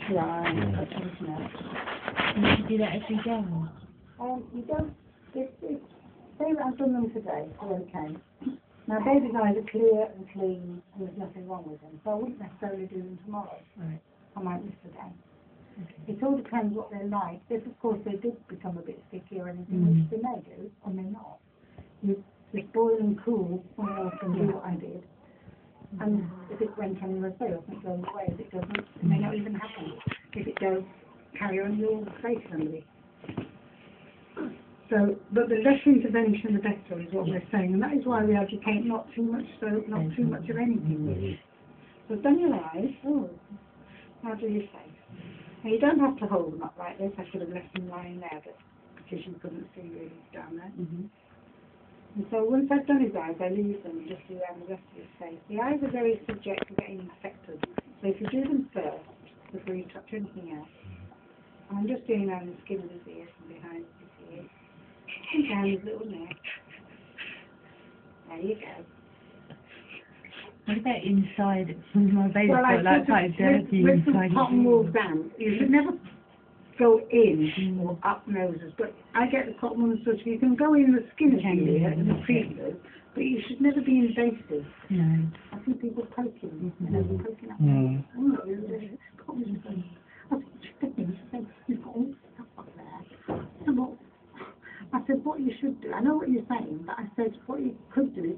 Right. You do that every day? You don't, say that I've done them today, they're okay. Now, baby's eyes are clear and clean, and there's nothing wrong with them, so I wouldn't necessarily do them tomorrow. Right. I might miss today. Okay. It all depends what they're like. If, of course, they did become a bit sticky or anything, which they may do, or may not. You just boil and cool water and do what I did. And if it went on the reverse and it goes away, if it doesn't, it may not even happen. If it does, carry on, you'll say to somebody. So, but the less intervention, the better, is what we're saying, and that is why we advocate not too much soap, not too much of anything really. So, done your eyes. Oh, how do you say? Now, you don't have to hold them up like this. I should have left them lying there, but because you couldn't see really down there. And so once I've done his eyes, I leave them and just do around the rest of his face. The eyes are very subject to getting infected. So if you do them first, before you touch anything else, I'm just doing around the skin of his ears and behind his ears, and down his little neck. There you go. What about inside? My baby's Well, got like quite dirty with inside. the cotton wool damp, you should never go in or up noses, but I get the cotton wool and such, you can go in the skin of the ear and the creases, but you should never be invasive. No. I see people poking, poking up there. Oh, really? I said, you've got all this stuff up there. I said, what you should do, I know what you're saying, but I said, what you could do is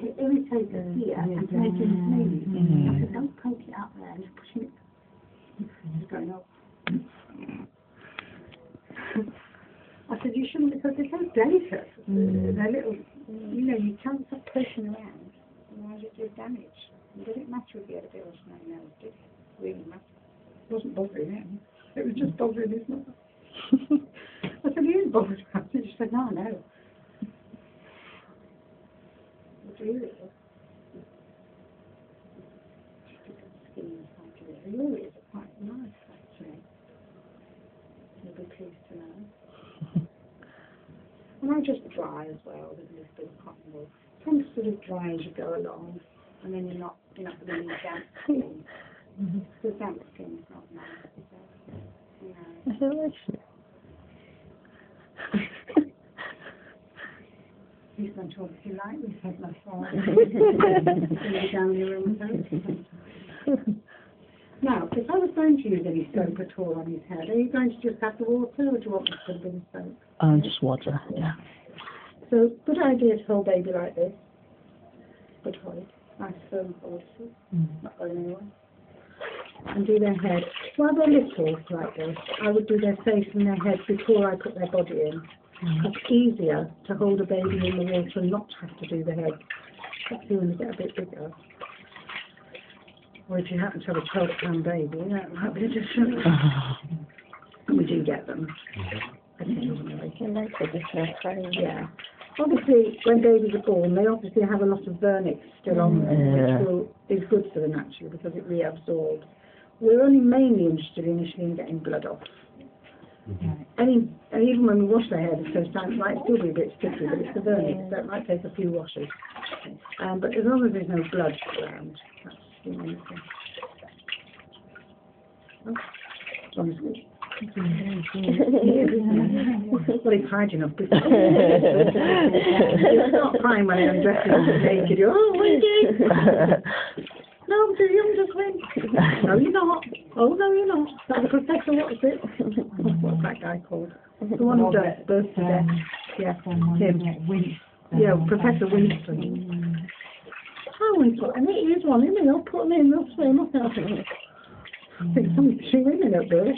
to irritate it here and to make it smooth. I said, don't poke it up there, just pushing it. It's going up. I said, you shouldn't, because they're so delicate. They're little, you know, you can't stop pushing around, otherwise you do damage. It didn't matter if you had a bit of snotty nose, did it? It really mattered. It wasn't bothering him. It was just bothering his mother. I said, you ain't bothered about it. She said, no, no. What do you do? Skin inside your ear. Your ears are quite nice, actually. You'll be pleased to know. And I just dry as well with a little bit of cotton wool. Tend to sort of dry as you go along, and then you're not going to need damp skin. Because damp skin is not nice. So, I like it. He's going to obviously like this head massage. Down in your room. Now, if I was going to use any soap at all on his head, are you going to just have the water, or do you want me to put a bit of soap? Just water, yeah. So, good idea to hold baby like this. Good hold. Nice firm hold. Not going anywhere. And do their head. While they're little like this, I would do their face and their head before I put their body in. It's easier to hold a baby in the water and not have to do the head, especially when they get a bit bigger. Or if you happen to have a 12-pound baby, that might be different. And we do get them. Occasionally. I like it, yeah. Obviously, when babies are born, they obviously have a lot of vernix still on them, which is good for them actually because it reabsorbs. We're only mainly interested initially in getting blood off. And even when we wash their hair the first time, it might still be a bit sticky, but it's the vernix, so it might take a few washes. But as long as there's no blood around, that's the main thing. As long as it's well, he's hiding up. He's not crying when he undresses naked. Oh, Wendy! No, I'm too young to swim. No, you're not. Oh, no, you're not. That's the professor, what is it? What's that guy called? The one who does birth to death. Yeah, him. Yeah, Professor Winston. I wouldn't put him. He is one, isn't he? I'll put him in, they'll swim. I think somebody's swimming up there.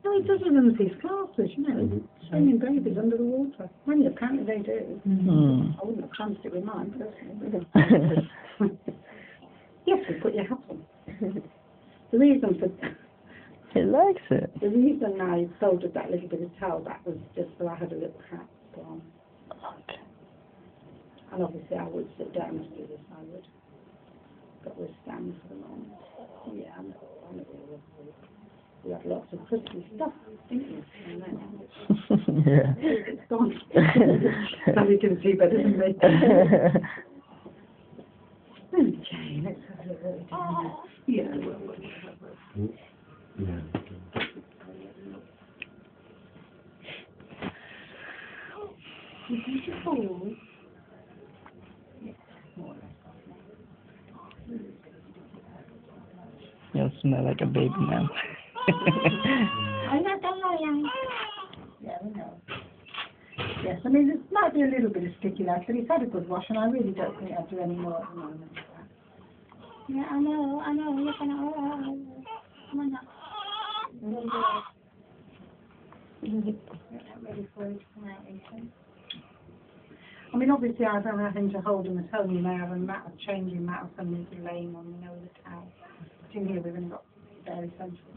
No, he does it in these classes, you know, swimming babies under the water. Well, apparently they do. I wouldn't have chanced it with mine, personally. Yes, we put your hat on. The reason for... He likes it. The reason I folded that little bit of towel back was just so I had a little hat on. Okay. And obviously I would sit down to do this, I would. But we're standing for the moment. Yeah, I know. We had lots of Christmas stuff, didn't we? Yeah. It's gone. Somebody can see better than me. Okay, let's have a look. Yeah, well. Yeah. You'll smell like a baby now. I'm not gonna lie. Yeah, we know. Yes, I mean, it might be a little bit of sticky like, but he's had a good wash, and I really don't think I'll do any more at the moment. Yeah, I know, you're gonna, come on now. Ready for it to come out, Ethan. I mean, obviously, I don't have him to hold him at home. You may have a mat of changing mat or something to lay him on, you know, with a towel. But in here, we've only got very essential.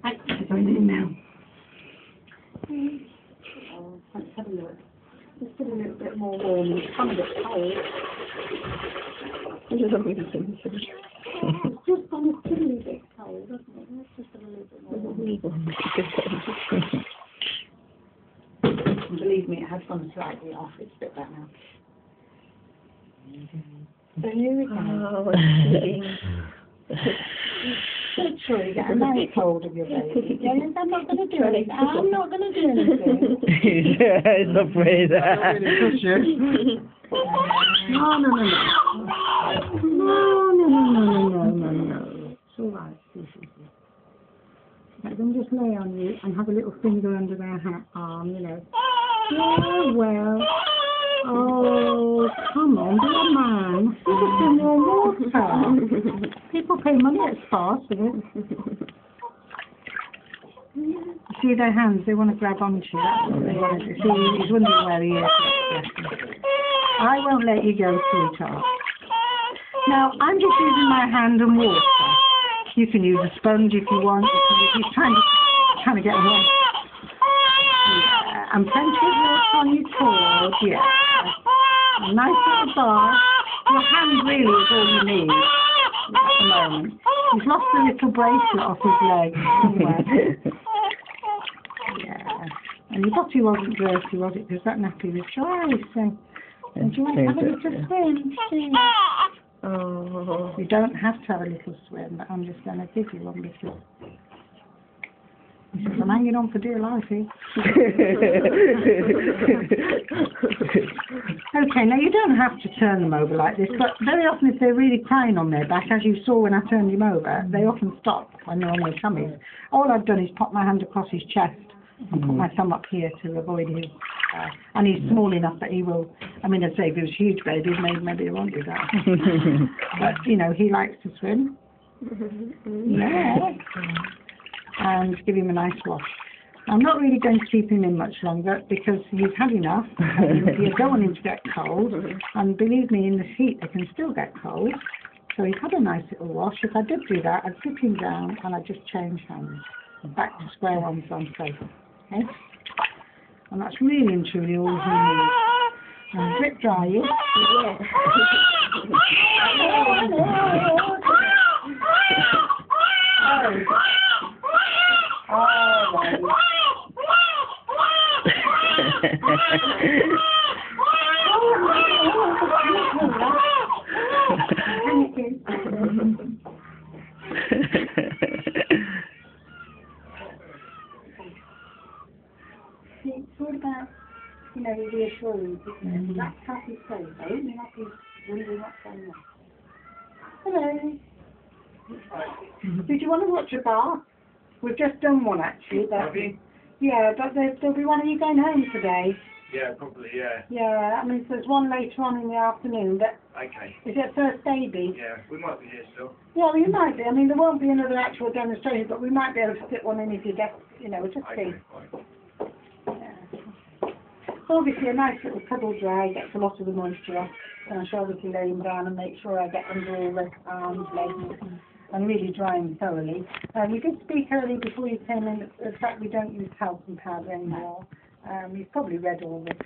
Right, we're going in now. Oh, let's have a look. Let's get a little bit more warm. It's kind of a bit cold. It's just gone a silly bit cold, doesn't it? Let's just have a little bit more warm. And believe me, it has gone slightly off. It's a bit better now. So here we go. Make sure you get a nice hold of your baby. Yeah, I'm not going to do anything. I'm not going to do anything. He's afraid. No. No. It's all right. Let them just lay on you and have a little finger under their arm, you know. Yeah, well. Oh, come on, be a man. Give us some more water. People pay money at spas for it. See their hands, they want to grab onto you. That's what they want to do. See, he's wondering where he is. I won't let you go, sweetheart. Now, I'm just using my hand and water. You can use a sponge if you want. He's trying to get away. Yeah, and plenty of water on your cord, yeah. A nice little bath. Your hand really is all you need at the moment. He's lost the little bracelet off his leg somewhere. Yeah. And your body wasn't dirty, was it? Because that nappy was dry, so... And do you want to have a little swim? Oh. You don't have to have a little swim, but I'm just going to give you one because... He says, I'm hanging on for dear life here. Okay, now you don't have to turn them over like this, but very often if they're really crying on their back, as you saw when I turned him over, they often stop when they're on their tummies. All I've done is pop my hand across his chest and put my thumb up here to avoid his... and he's small enough that he will... I mean, I'd say if he was a huge baby, maybe he won't do that. But, you know, he likes to swim. Yeah. And give him a nice wash. I'm not really going to keep him in much longer because he's had enough. You don't want him to get cold. And believe me, in the heat, they can still get cold. So he's had a nice little wash. If I did do that, I'd put him down and I'd just change hands. Back to square one so I'm safe. Okay? And that's really and truly all he needs. And drip dry you. Yeah. It's all about, you know, reassuring people. That's how he's safe, though. You're not wondering what's going on. Hello. Did you want to watch a bath? We've just done one actually. Yeah, but there'll be one of you going home today. Yeah, probably, yeah. Yeah, I mean, there's one later on in the afternoon, but... Okay. Is it first baby? Yeah, we might be here still. Yeah, well, you might be. I mean, there won't be another actual demonstration, but we might be able to fit one in if you get, you know, just see. Fine. Yeah. So obviously, a nice little cuddle dry gets a lot of the moisture off. And I shall obviously lay him down and make sure I get under all the arms, legs, and really dry him thoroughly. We did speak earlier before you came in, the fact we don't use talcum powder anymore. You've probably read all this.